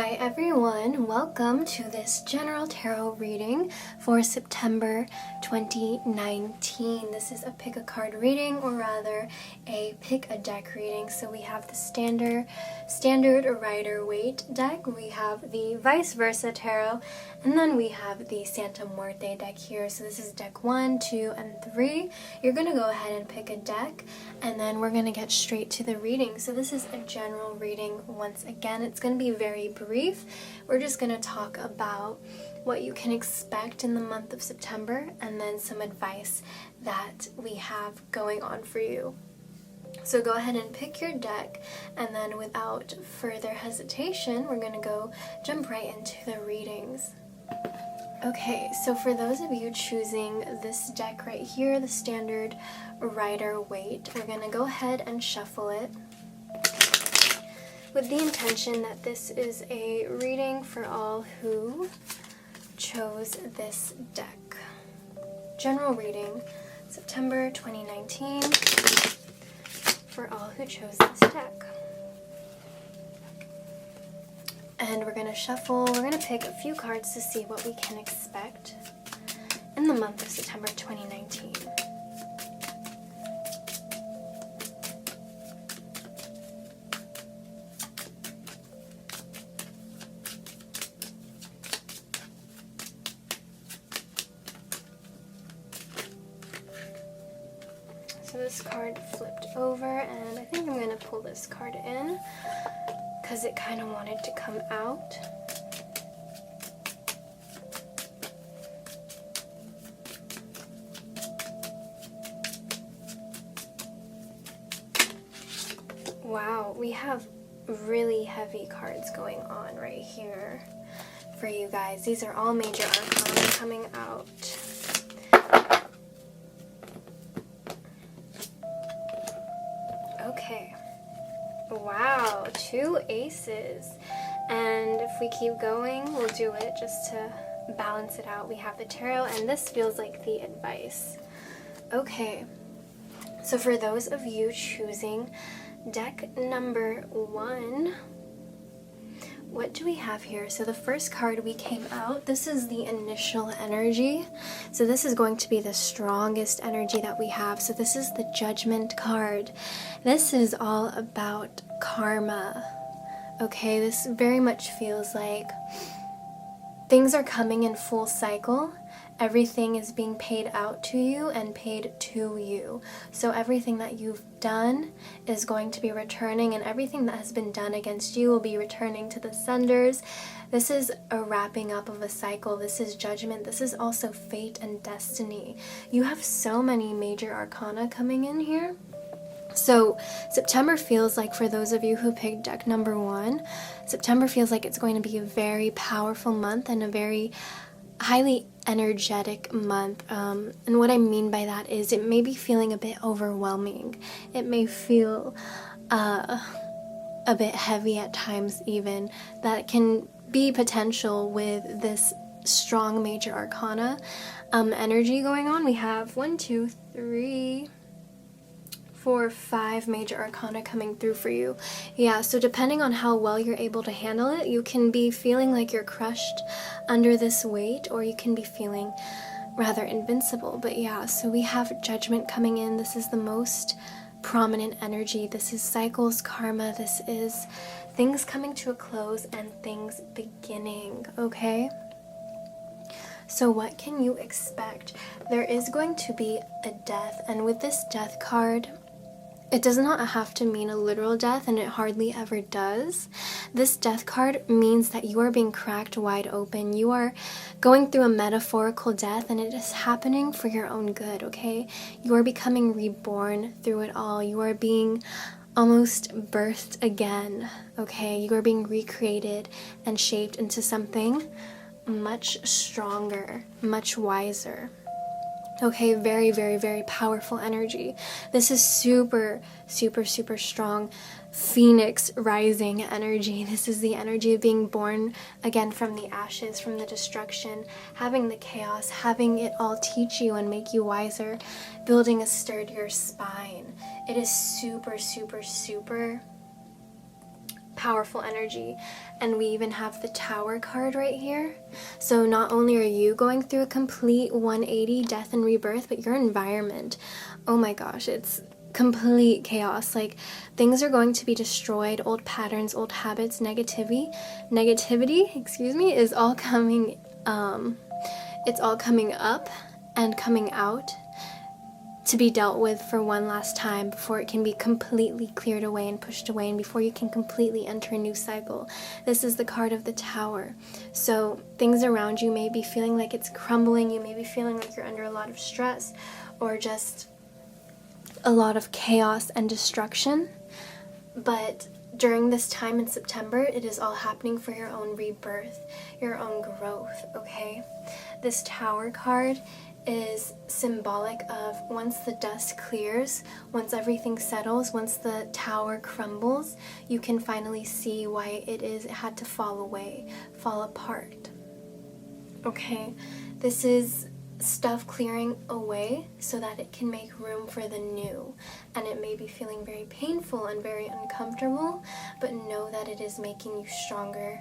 Hi everyone, welcome to this general tarot reading for September 2019. This is a pick a card reading, or rather a pick a deck reading. So we have the standard Rider-Waite deck, we have the vice versa tarot, and then we have the Santa Muerte deck here. So this is deck 1, 2, and 3. You're going to go ahead and pick a deck, and then we're going to get straight to the reading. So this is a general reading. Once again, it's going to be very brief. We're just going to talk about what you can expect in the month of September, and then some advice that we have going on for you. So go ahead and pick your deck, and then without further hesitation, we're going to jump right into the readings. Okay, so for those of you choosing this deck right here, the standard Rider-Waite, we're going to go ahead and shuffle it with the intention that this is a reading for all who chose this deck. General reading, September 2019, for all who chose this deck. And we're going to shuffle, we're going to pick a few cards to see what we can expect in the month of September 2019. So this card flipped over, and I think I'm going to pull this card in because it kind of wanted to come out. Wow, we have really heavy cards going on right here for you guys. These are all major arcana coming out. Okay. Wow, 2 aces. And if we keep going, we'll do it just to balance it out. We have the tarot, and this feels like the advice. Okay. So for those of you choosing deck number 1, what do we have here? So the first card we came out, this is the initial energy. So this is going to be the strongest energy that we have. So this is the Judgment card. This is all about karma. Okay, this very much feels like things are coming in full cycle. Everything is being paid out to you and paid to you. So everything that you've done is going to be returning, and everything that has been done against you will be returning to the senders. This is a wrapping up of a cycle. This is judgment. This is also fate and destiny. You have so many major arcana coming in here. So September feels like, for those of you who picked deck number 1, September feels like it's going to be a very powerful month and a very highly energetic month. And what I mean by that is it may be feeling a bit overwhelming. It may feel a bit heavy at times even. That can be potential with this strong major arcana energy going on. We have 1, 2, 3, 4, 5 major arcana coming through for you. Yeah, so depending on how well you're able to handle it, you can be feeling like you're crushed under this weight, or you can be feeling rather invincible. But yeah, so we have Judgment coming in. This is the most prominent energy. This is cycles, karma. This is things coming to a close and things beginning, okay? So what can you expect? There is going to be a death, and with this death card, it does not have to mean a literal death, and it hardly ever does. This death card means that you are being cracked wide open. You are going through a metaphorical death, and it is happening for your own good, okay? You are becoming reborn through it all. You are being almost birthed again, okay? You are being recreated and shaped into something much stronger, much wiser. Okay, very, very, very powerful energy. This is super, super, super strong phoenix rising energy. This is the energy of being born again from the ashes, from the destruction, having the chaos, having it all teach you and make you wiser, building a sturdier spine. It is super, super, super powerful energy. And we even have the Tower card right here. So not only are you going through a complete 180 death and rebirth, but your environment, oh my gosh, it's complete chaos. Like, things are going to be destroyed. Old patterns, old habits, negativity, excuse me, is all coming, it's all coming up and coming out to be dealt with for one last time before it can be completely cleared away and pushed away, and before you can completely enter a new cycle. This is the card of the Tower. So things around you may be feeling like it's crumbling. You may be feeling like you're under a lot of stress or just a lot of chaos and destruction. But during this time in September, it is all happening for your own rebirth, your own growth, okay? This Tower card is symbolic of once the dust clears, once everything settles, once the tower crumbles, you can finally see why it had to fall away, fall apart. Okay, this is stuff clearing away so that it can make room for the new. And it may be feeling very painful and very uncomfortable, but know that it is making you stronger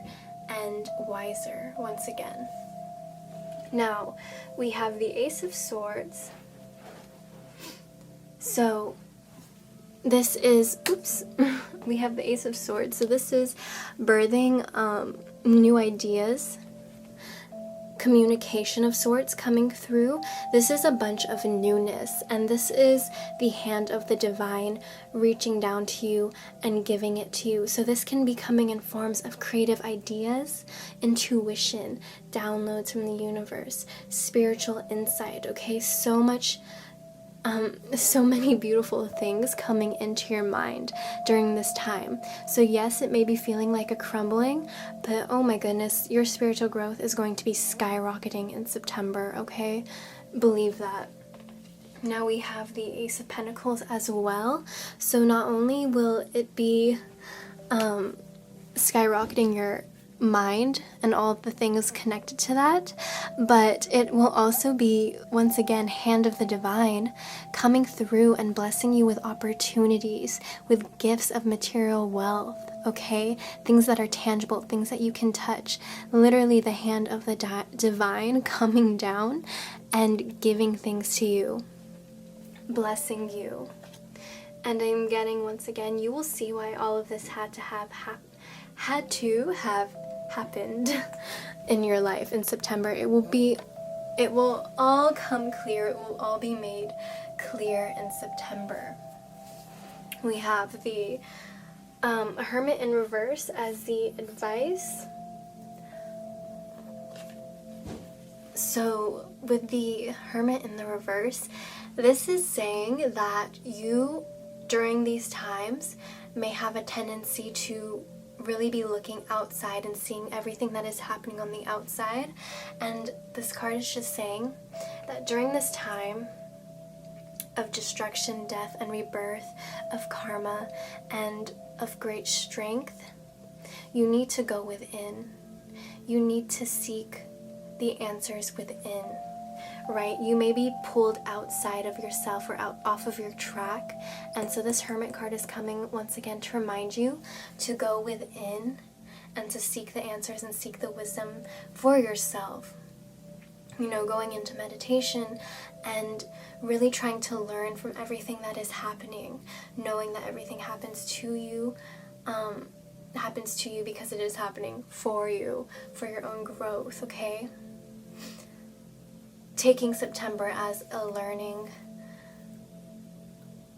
and wiser once again. Now, we have the Ace of Swords. So, this is, we have the Ace of Swords. So this is birthing new ideas, communication of sorts coming through. This is a bunch of newness, and this is the hand of the divine reaching down to you and giving it to you. So this can be coming in forms of creative ideas, intuition, downloads from the universe, spiritual insight, okay? So many beautiful things coming into your mind during this time. So yes, it may be feeling like a crumbling, but oh my goodness, your spiritual growth is going to be skyrocketing in September, okay? Believe that. Now we have the Ace of Pentacles as well. So not only will it be skyrocketing your mind and all the things connected to that, but it will also be, once again, hand of the divine coming through and blessing you with opportunities, with gifts of material wealth, okay? Things that are tangible, things that you can touch. Literally the hand of the divine coming down and giving things to you, blessing you. And I'm getting, once again, you will see why all of this had to have happened in your life in September. It will all come clear. It will all be made clear in September. We have the Hermit in reverse as the advice. So with the Hermit in the reverse, this is saying that you, during these times, may have a tendency to really be looking outside and seeing everything that is happening on the outside. And this card is just saying that during this time of destruction, death, and rebirth, of karma, and of great strength, you need to go within. You need to seek the answers within, right? You may be pulled outside of yourself or off of your track. And so this Hermit card is coming once again to remind you to go within and to seek the answers and seek the wisdom for yourself. You know, going into meditation and really trying to learn from everything that is happening, knowing that everything happens to you because it is happening for you, for your own growth, okay? Taking September as a learning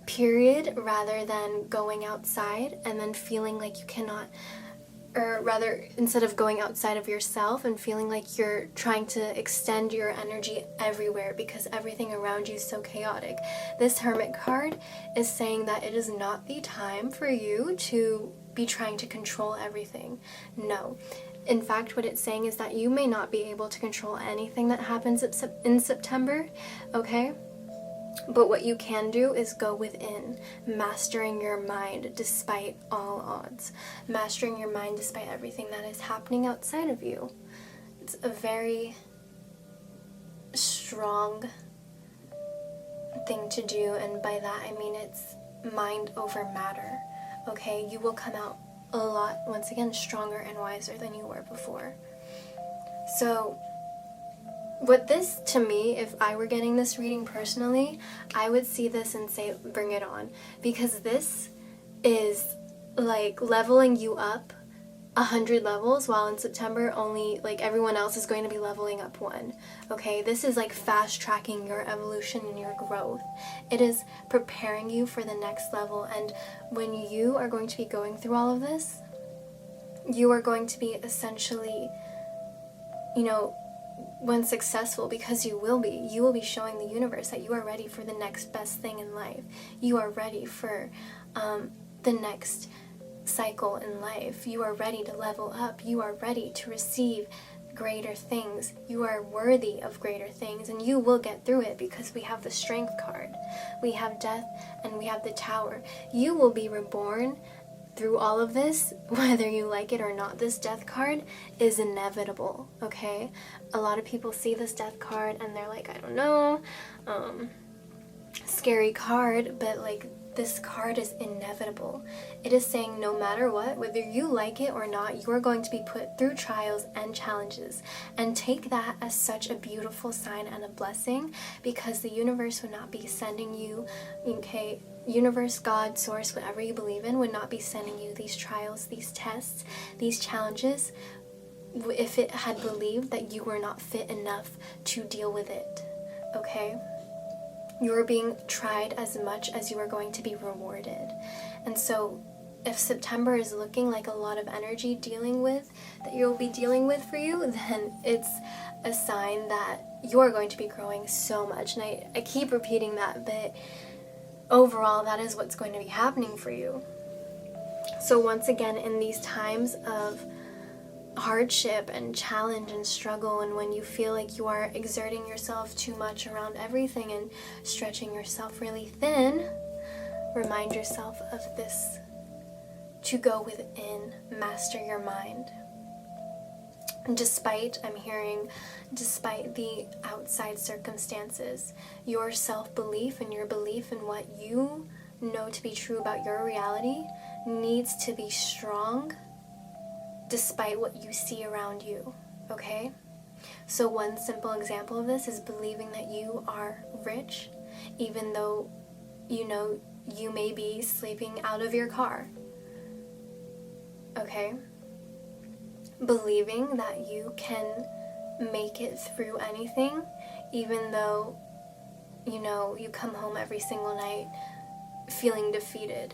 period rather than going outside and then feeling like you cannot, or rather, instead of going outside of yourself and feeling like you're trying to extend your energy everywhere because everything around you is so chaotic. This Hermit card is saying that it is not the time for you to be trying to control everything. No. In fact, what it's saying is that you may not be able to control anything that happens in September, okay? But what you can do is go within, mastering your mind despite all odds, mastering your mind despite everything that is happening outside of you. It's a very strong thing to do, and by that I mean it's mind over matter, okay? You will come out a lot, once again, stronger and wiser than you were before. So what this, to me, if I were getting this reading personally, I would see this and say, bring it on. Because this is like leveling you up 100 levels, while in September only like everyone else is going to be leveling up 1. Okay, this is like fast tracking your evolution and your growth. It is preparing you for the next level, and when you are going to be going through all of this, you are going to be essentially, you know, when successful, because you will be showing the universe that you are ready for the next best thing in life. You are ready for the next cycle in life. You are ready to level up. You are ready to receive greater things. You are worthy of greater things, and you will get through it, because we have the Strength card, we have Death, and we have the Tower. You will be reborn through all of this, whether you like it or not. This Death card is inevitable, okay? A lot of people see this Death card and they're like, I don't know, scary card, but like, this card is inevitable. It is saying no matter what, whether you like it or not, you are going to be put through trials and challenges. And take that as such a beautiful sign and a blessing, because the universe would not be sending you, okay, universe, God, source, whatever you believe in, would not be sending you these trials, these tests, these challenges, if it had believed that you were not fit enough to deal with it, okay? You are being tried as much as you are going to be rewarded. And so if September is looking like a lot of energy that you'll be dealing with for you, then it's a sign that you're going to be growing so much. And I keep repeating that, but overall, that is what's going to be happening for you. So once again, in these times of hardship and challenge and struggle, and when you feel like you are exerting yourself too much around everything and stretching yourself really thin, remind yourself of this: to go within, master your mind. And despite the outside circumstances, your self-belief and your belief in what you know to be true about your reality needs to be strong despite what you see around you, okay? So one simple example of this is believing that you are rich, even though you know you may be sleeping out of your car, okay? Believing that you can make it through anything, even though, you know, you come home every single night feeling defeated.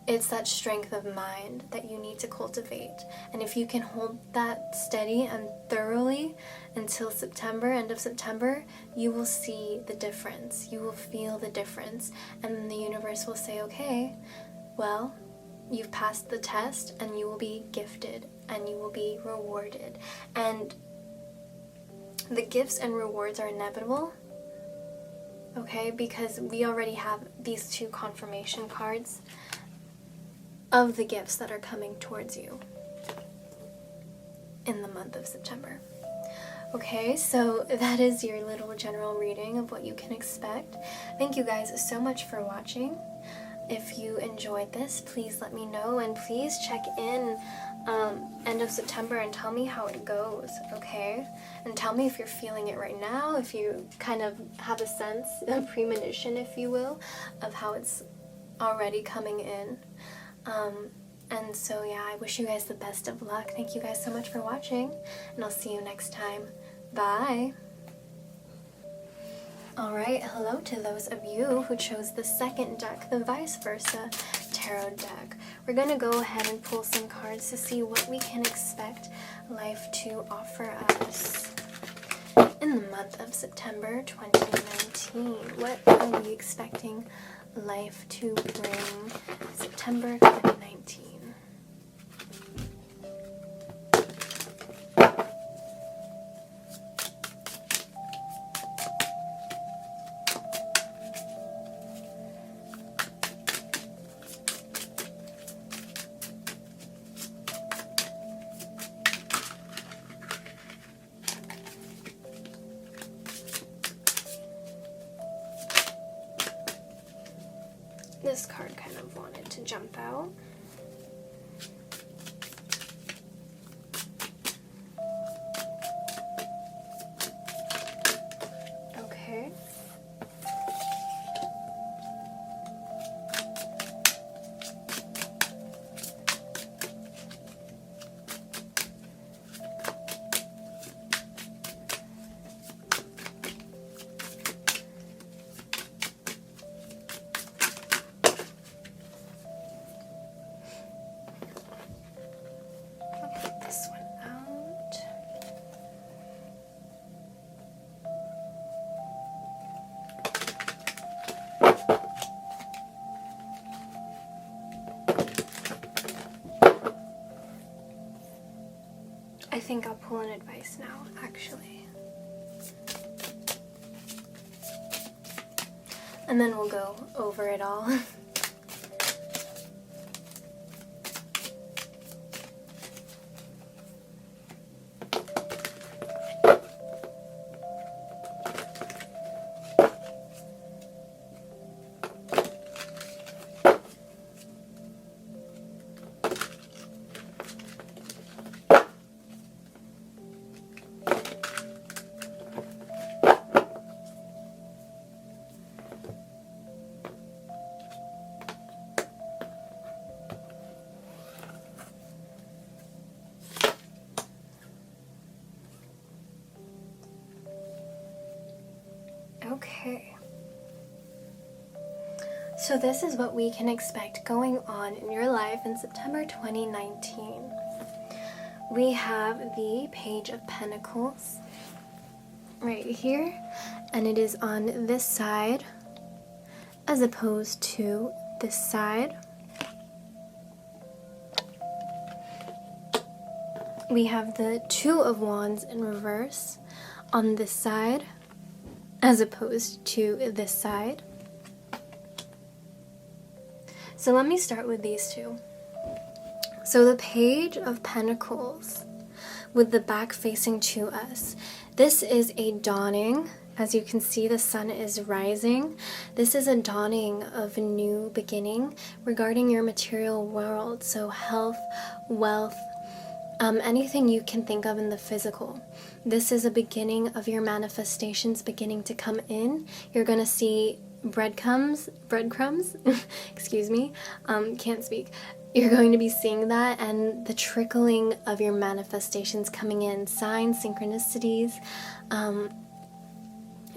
It's that strength of mind that you need to cultivate. And if you can hold that steady and thoroughly until September, end of September, you will see the difference. You will feel the difference. And then the universe will say, okay, well, you've passed the test, and you will be gifted and you will be rewarded. And the gifts and rewards are inevitable, okay, because we already have these 2 confirmation cards of the gifts that are coming towards you in the month of September. Okay, so that is your little general reading of what you can expect. Thank you guys so much for watching. If you enjoyed this, please let me know, and please check in end of September and tell me how it goes, okay? And tell me if you're feeling it right now, if you kind of have a sense, a premonition, if you will, of how it's already coming in. And so yeah, I wish you guys the best of luck. Thank you guys so much for watching, and I'll see you next time. Bye! Alright, hello to those of you who chose the second deck, the Vice Versa Tarot deck. We're going to go ahead and pull some cards to see what we can expect life to offer us in the month of September 2019. What are we expecting life to bring September 2019? This card kind of wanted to jump out. think I'll pull an advice now, actually. And then we'll go over it all. Okay. So this is what we can expect going on in your life in September 2019. We have the Page of Pentacles right here, and it is on this side as opposed to this side. We have the Two of Wands in reverse on this side as opposed to this side. So let me start with these two. So the Page of Pentacles with the back facing to us. This is a dawning. As you can see, the sun is rising. This is a dawning of a new beginning regarding your material world. So health, wealth, anything you can think of in the physical. This is a beginning of your manifestations beginning to come in. You're going to see breadcrumbs, excuse me, can't speak. You're going to be seeing that and the trickling of your manifestations coming in, signs, synchronicities,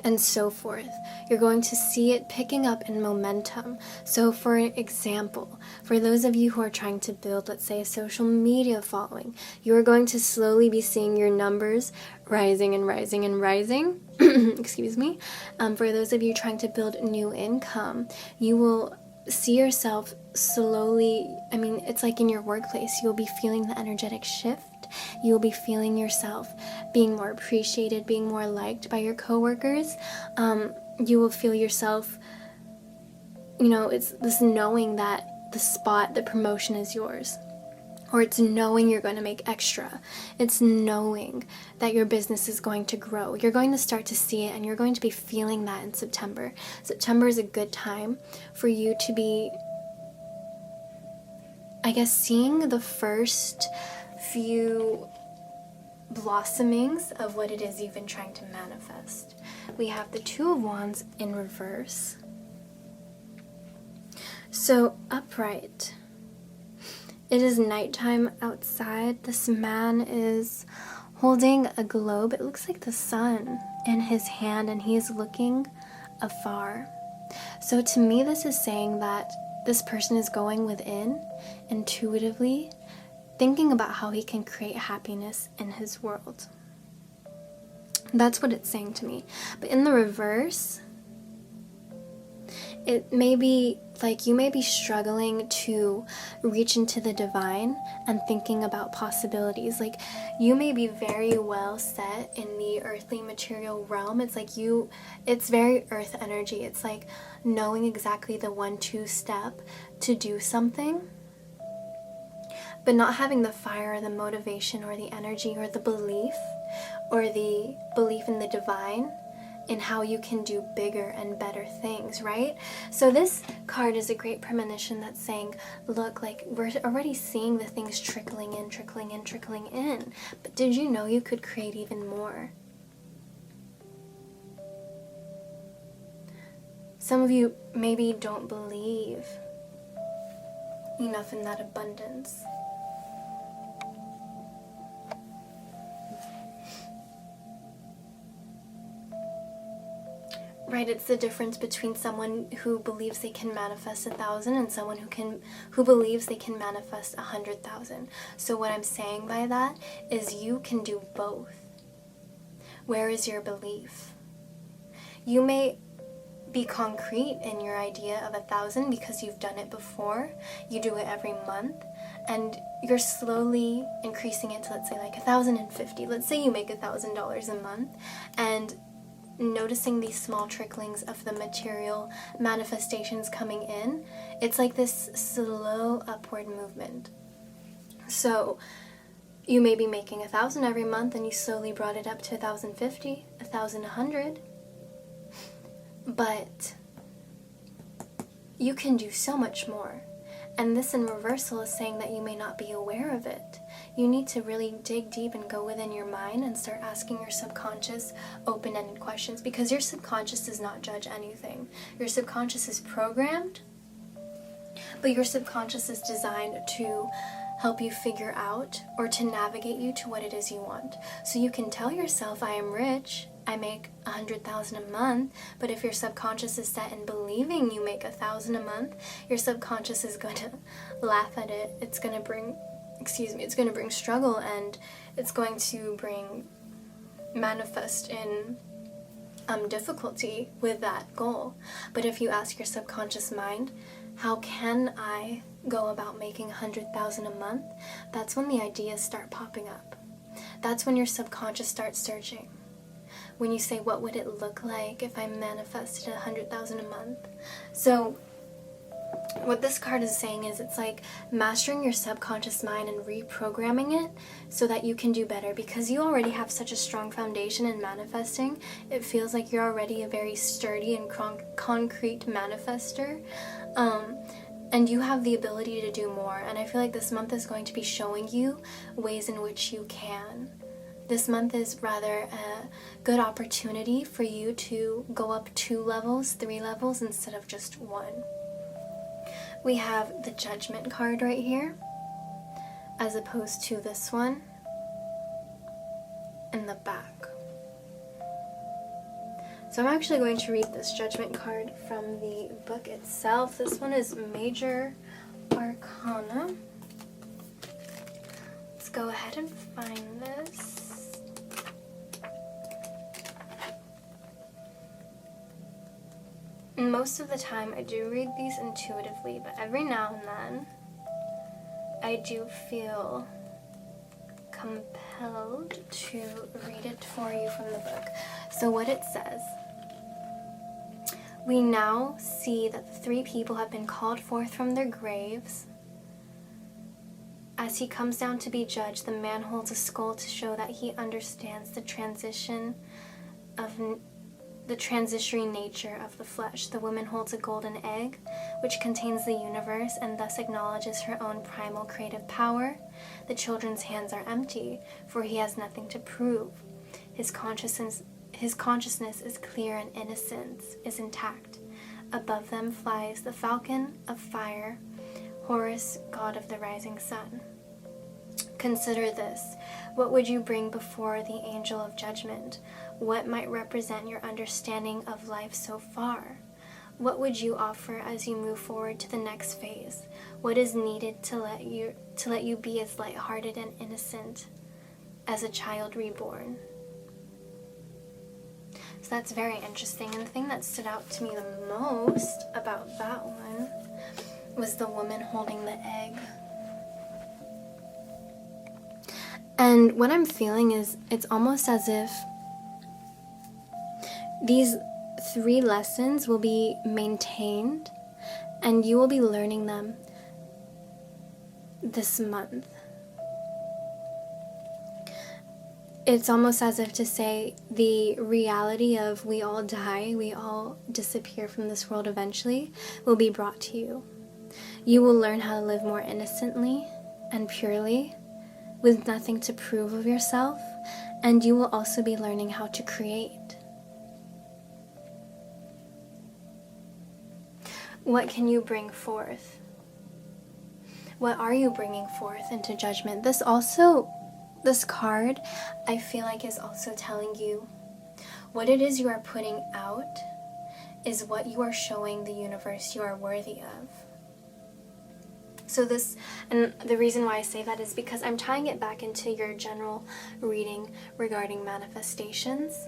and so forth. You're going to see it picking up in momentum. So for example, for those of you who are trying to build, let's say, a social media following, you are going to slowly be seeing your numbers rising and rising and rising. Excuse me. For those of you trying to build new income, you will see yourself slowly, it's like in your workplace, you'll be feeling the energetic shift. You'll be feeling yourself being more appreciated, being more liked by your coworkers. You will feel yourself, it's this knowing that the promotion is yours. Or it's knowing you're going to make extra. It's knowing that your business is going to grow. You're going to start to see it, and you're going to be feeling that in September. September is a good time for you to be, seeing the first few blossomings of what it is you've been trying to manifest. We have the Two of Wands in reverse. So upright. It is nighttime outside. This man is holding a globe. It looks like the sun in his hand, and he is looking afar. So to me, this is saying that this person is going within, intuitively, thinking about how he can create happiness in his world. That's what it's saying to me. But in the reverse, it may be like you may be struggling to reach into the divine and thinking about possibilities. Like you may be very well set in the earthly material realm. It's very earth energy. It's like knowing exactly the 1-2 step to do something, but not having the fire or the motivation or the energy or the belief in the divine, in how you can do bigger and better things, right? So this card is a great premonition that's saying, look, like we're already seeing the things trickling in, but did you know you could create even more? Some of you maybe don't believe enough in that abundance. Right, it's the difference between someone who believes they can manifest 1,000 and someone who believes they can manifest 100,000. So what I'm saying by that is you can do both. Where is your belief? You may be concrete in your idea of 1,000 because you've done it before. You do it every month, and you're slowly increasing it to, let's say, like 1,050. Let's say you make $1,000 a month, and noticing these small tricklings of the material manifestations coming in. It's like this slow upward movement. So you may be making 1,000 every month, and you slowly brought it up to 1,050, 1,100. But you can do so much more. And this in reversal is saying that you may not be aware of it. You need to really dig deep and go within your mind and start asking your subconscious open-ended questions, because your subconscious does not judge anything. Your subconscious is programmed, but your subconscious is designed to help you figure out or to navigate you to what it is you want. So you can tell yourself, I am rich, I make 100,000 a month, but if your subconscious is set in believing you make 1,000 a month, your subconscious is going to laugh at it. It's going to bring, it's going to bring struggle, and it's going to bring manifest in difficulty with that goal. But if you ask your subconscious mind, how can I go about making 100,000 a month? That's when the ideas start popping up. That's when your subconscious starts searching. When you say, what would it look like if I manifested 100,000 a month? So what this card is saying is, it's like mastering your subconscious mind and reprogramming it so that you can do better, because you already have such a strong foundation in manifesting. It feels like you're already a very sturdy and concrete manifester. And you have the ability to do more. And I feel like this month is going to be showing you ways in which you can. This month is rather a good opportunity for you to go up 2 levels, 3 levels instead of just 1. We have the Judgment card right here, as opposed to this one in the back. So I'm actually going to read this Judgment card from the book itself. This one is Major Arcana. Let's go ahead and find this. Most of the time I do read these intuitively, but every now and then I do feel compelled to read it for you from the book. So what it says: we now see that the 3 people have been called forth from their graves. As he comes down to be judged, the man holds a skull to show that he understands the transition of the transitory nature of the flesh. The woman holds a golden egg, which contains the universe and thus acknowledges her own primal creative power. The children's hands are empty, for he has nothing to prove. His consciousness is clear and innocence is intact. Above them flies the falcon of fire, Horus, god of the rising sun. Consider this. What would you bring before the angel of judgment? What might represent your understanding of life so far? What would you offer as you move forward to the next phase? What is needed to let you be as lighthearted and innocent as a child reborn? So that's very interesting. And the thing that stood out to me the most about that one was the woman holding the egg. And what I'm feeling is, it's almost as if these 3 lessons will be maintained and you will be learning them this month. It's almost as if to say the reality of we all die, we all disappear from this world eventually, will be brought to you. You will learn how to live more innocently and purely, with nothing to prove of yourself, and you will also be learning how to create. What can you bring forth? What are you bringing forth into judgment? This card, I feel like, is also telling you what it is you are putting out is what you are showing the universe you are worthy of. So this, and the reason why I say that is because I'm tying it back into your general reading regarding manifestations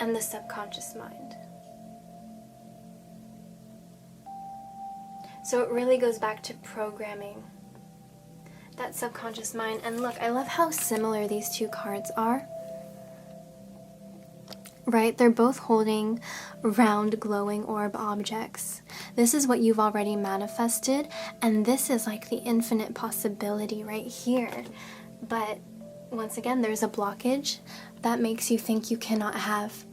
and the subconscious mind. So it really goes back to programming that subconscious mind. And look, I love how similar these two cards are. Right? They're both holding round glowing orb objects. This is what you've already manifested, and this is like the infinite possibility right here. But once again, there's a blockage that makes you think you cannot have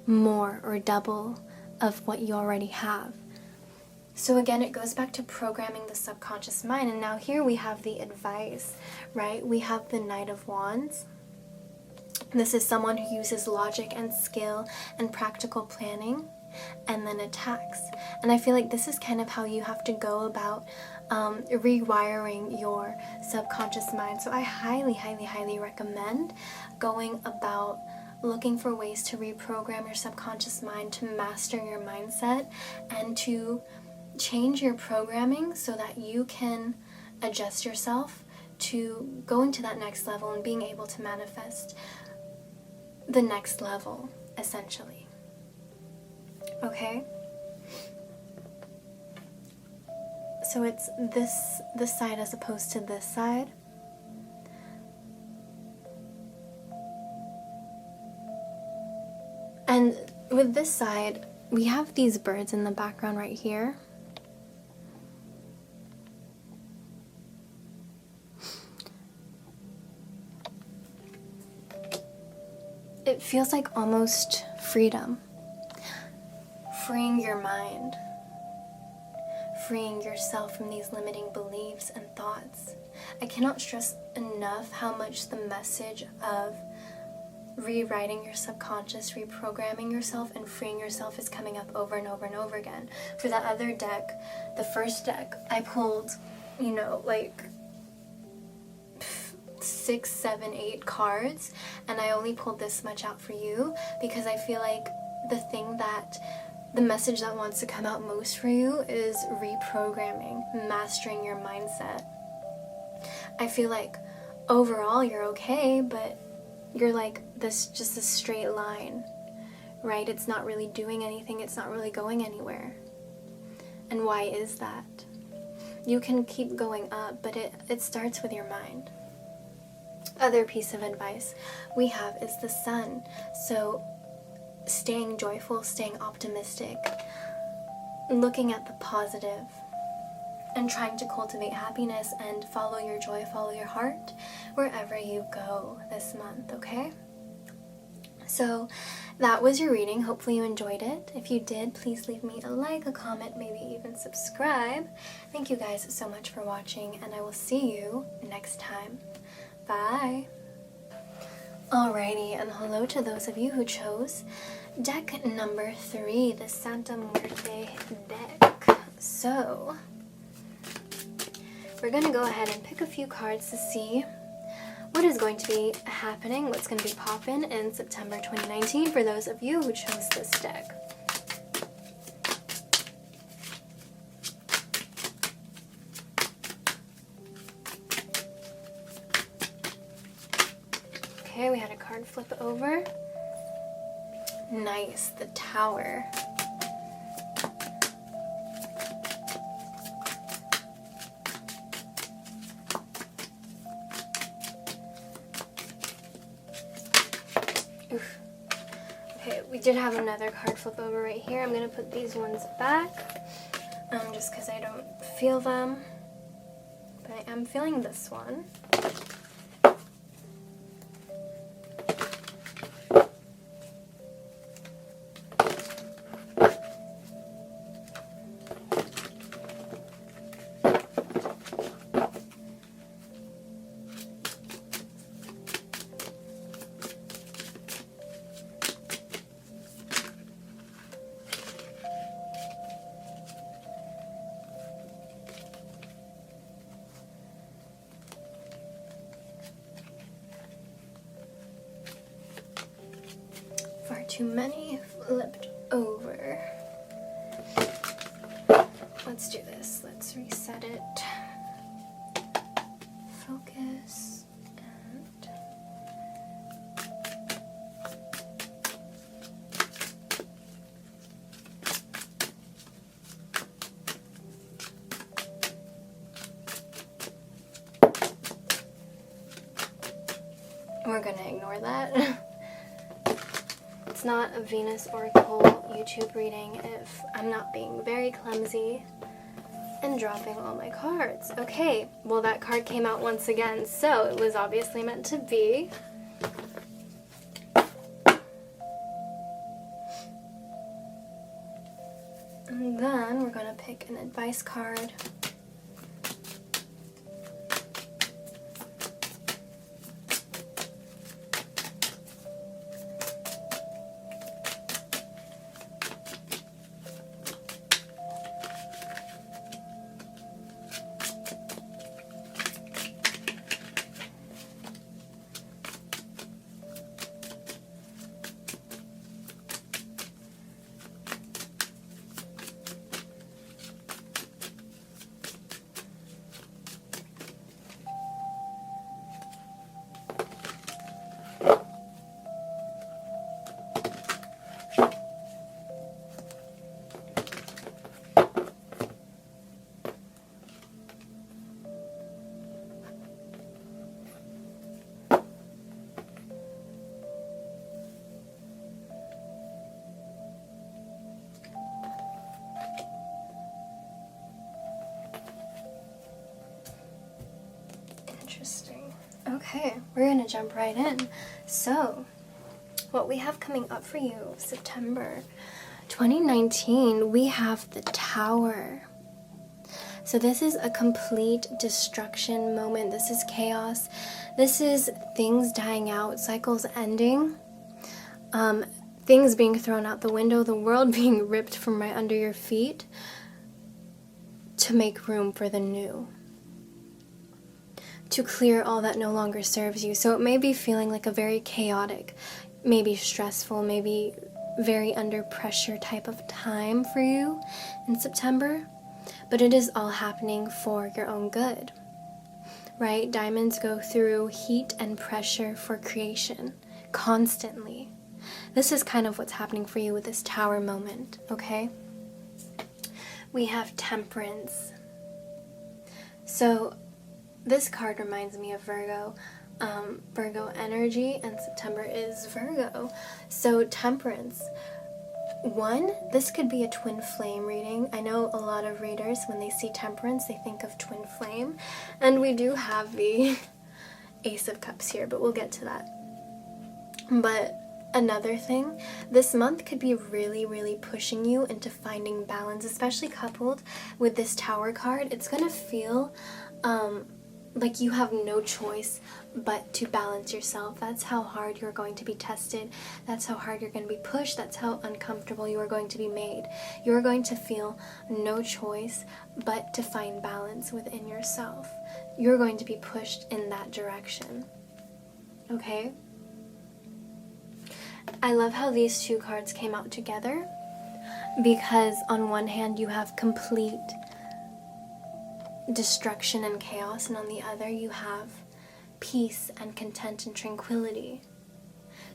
more or double of what you already have. So again, it goes back to programming the subconscious mind. And now here we have the advice, right? We have the Knight of Wands. This is someone who uses logic and skill and practical planning and then attacks. And I feel like this is kind of how you have to go about rewiring your subconscious mind. So I highly, highly, highly recommend going about looking for ways to reprogram your subconscious mind, to master your mindset, and to change your programming so that you can adjust yourself to going to that next level and being able to manifest the next level, essentially. Okay? So it's this side as opposed to this side. And with this side, we have these birds in the background right here. It feels like almost freedom. Freeing your mind. Freeing yourself from these limiting beliefs and thoughts. I cannot stress enough how much the message of rewriting your subconscious, reprogramming yourself, and freeing yourself is coming up over and over and over again. For that other deck, the first deck, I pulled, like 6, 7, 8 cards, and I only pulled this much out for you because I feel like the message that wants to come out most for you is reprogramming, mastering your mindset. I feel like overall you're okay, but you're like just a straight line, right? It's not really doing anything, it's not really going anywhere. And why is that? You can keep going up, but it starts with your mind. Other piece of advice we have is the Sun. So staying joyful, staying optimistic, looking at the positive, and trying to cultivate happiness and follow your joy, follow your heart wherever you go this month, okay? So that was your reading. Hopefully you enjoyed it. If you did, please leave me a like, a comment, maybe even subscribe. Thank you guys so much for watching, and I will see you next time. Bye! Alrighty, and hello to those of you who chose deck number 3, the Santa Muerte deck. So we're going to go ahead and pick a few cards to see what is going to be happening, what's going to be popping in September 2019 for those of you who chose this deck. Okay, we had a card flip over. Nice, the Tower. Oof. Okay, we did have another card flip over right here. I'm going to put these ones back, just because I don't feel them. But I am feeling this one. Far too many flipped over. Let's do this. Let's reset it. Focus and we're gonna ignore that. It's not a Venus Oracle YouTube reading if I'm not being very clumsy and dropping all my cards. Okay, well that card came out once again, so it was obviously meant to be. And then we're gonna pick an advice card. Interesting. Okay, we're gonna jump right in. So, what we have coming up for you, September 2019, we have the Tower. So this is a complete destruction moment. This is chaos. This is things dying out, cycles ending, things being thrown out the window, the world being ripped from right under your feet to make room for the new, to clear all that no longer serves you. So it may be feeling like a very chaotic, maybe stressful, maybe very under pressure type of time for you in September, but it is all happening for your own good, right? Diamonds go through heat and pressure for creation constantly. This is kind of what's happening for you with this Tower moment, okay? We have Temperance. So this card reminds me of Virgo. Virgo energy, and September is Virgo. So Temperance. One, this could be a twin flame reading. I know a lot of readers, when they see Temperance, they think of twin flame. And we do have the Ace of Cups here, but we'll get to that. But another thing, this month could be really, really pushing you into finding balance, especially coupled with this Tower card. It's going to feel like you have no choice but to balance yourself. That's how hard you're going to be tested. That's how hard you're going to be pushed. That's how uncomfortable you are going to be made. You're going to feel no choice but to find balance within yourself. You're going to be pushed in that direction. Okay? I love how these two cards came out together, because on one hand you have complete destruction and chaos, and on the other you have peace and content and tranquility.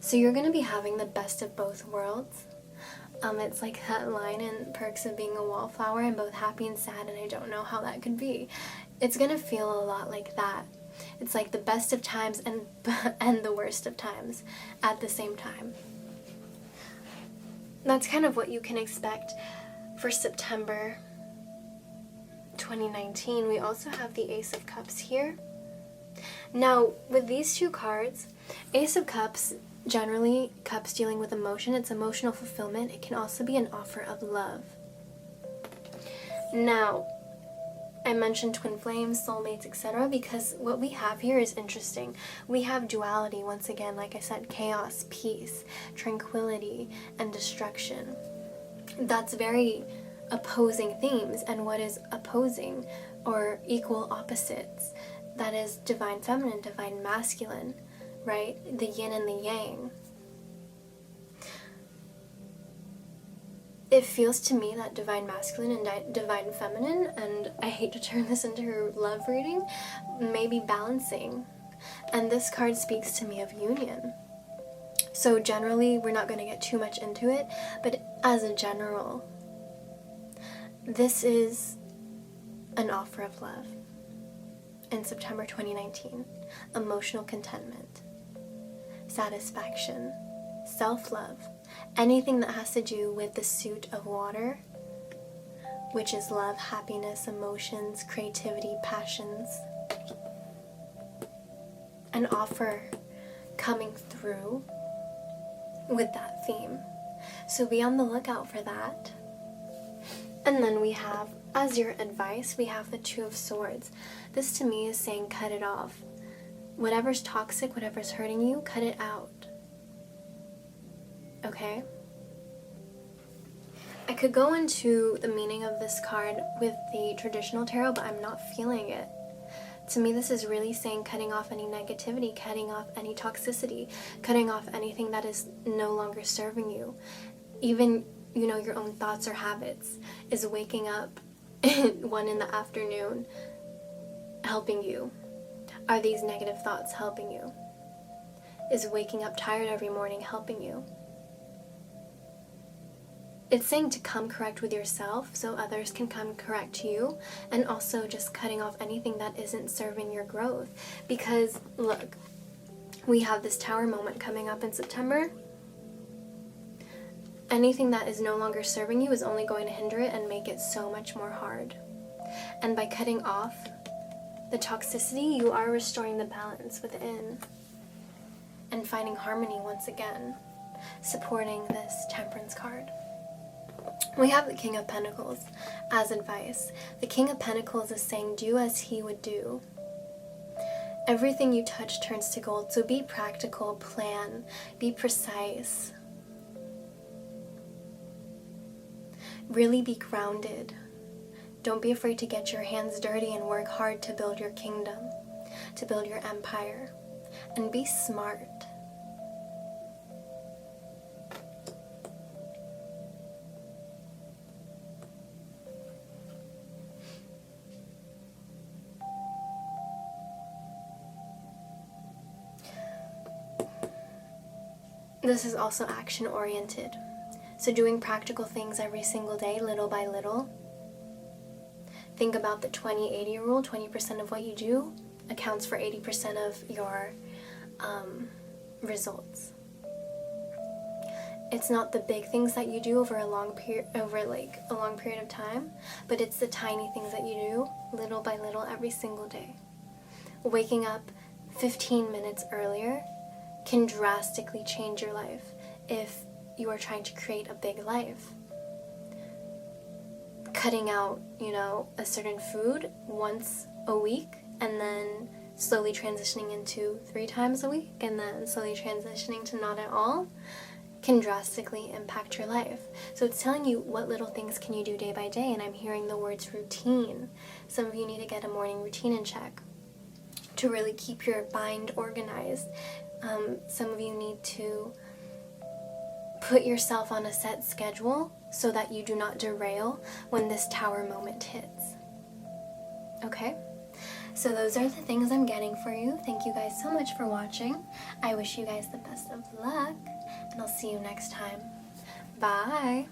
So you're going to be having the best of both worlds. It's like that line in Perks of Being a Wallflower: I'm both happy and sad, and I don't know how that could be. It's going to feel a lot like that. It's like the best of times and the worst of times at the same time. That's kind of what you can expect for September 2019. We also have the Ace of Cups here. Now, with these two cards, Ace of Cups, generally cups dealing with emotion, it's emotional fulfillment. It can also be an offer of love. Now, I mentioned twin flames, soulmates, etc., because what we have here is interesting. We have duality, once again, like I said, chaos, peace, tranquility, and destruction. That's very opposing themes, and what is opposing or equal opposites? That is divine feminine, divine masculine, right? The yin and the yang. It feels to me that divine masculine and divine feminine, and I hate to turn this into a love reading, may be balancing. And this card speaks to me of union. So generally, we're not going to get too much into it, but as a general, this is an offer of love in September 2019. Emotional contentment. satisfaction, self-love, anything that has to do with the suit of water, which is love, happiness, emotions, creativity, passions. An offer coming through with that theme. So be on the lookout for that. And then we have, as your advice, we have the Two of Swords. This to me is saying cut it off. Whatever's toxic, whatever's hurting you, cut it out. Okay? I could go into the meaning of this card with the traditional tarot, but I'm not feeling it. To me, this is really saying cutting off any negativity, cutting off any toxicity, cutting off anything that is no longer serving you. Even, you know, your own thoughts or habits. Is waking up 1 in the afternoon helping you? Are these negative thoughts helping you? Is waking up tired every morning helping you? It's saying to come correct with yourself so others can come correct to you, and also just cutting off anything that isn't serving your growth. Because look, we have this Tower moment coming up in September. Anything that is no longer serving you is only going to hinder it and make it so much more hard. And by cutting off the toxicity, you are restoring the balance within and finding harmony once again, supporting this Temperance card. We have the King of Pentacles as advice. The King of Pentacles is saying, do as he would do. Everything you touch turns to gold, so be practical, plan, be precise. Really be grounded. Don't be afraid to get your hands dirty and work hard to build your kingdom, to build your empire, and be smart. This is also action-oriented. So doing practical things every single day, little by little. Think about the 20-80 rule. 20% of what you do accounts for 80% of your results. It's not the big things that you do over a long period of time, but it's the tiny things that you do little by little every single day. Waking up 15 minutes earlier can drastically change your life if you are trying to create a big life. Cutting out, a certain food once a week and then slowly transitioning into 3 times a week and then slowly transitioning to not at all can drastically impact your life. So it's telling you what little things can you do day by day, and I'm hearing the words routine. Some of you need to get a morning routine in check to really keep your mind organized. Some of you need to put yourself on a set schedule so that you do not derail when this Tower moment hits. Okay? So those are the things I'm getting for you. Thank you guys so much for watching. I wish you guys the best of luck, and I'll see you next time. Bye!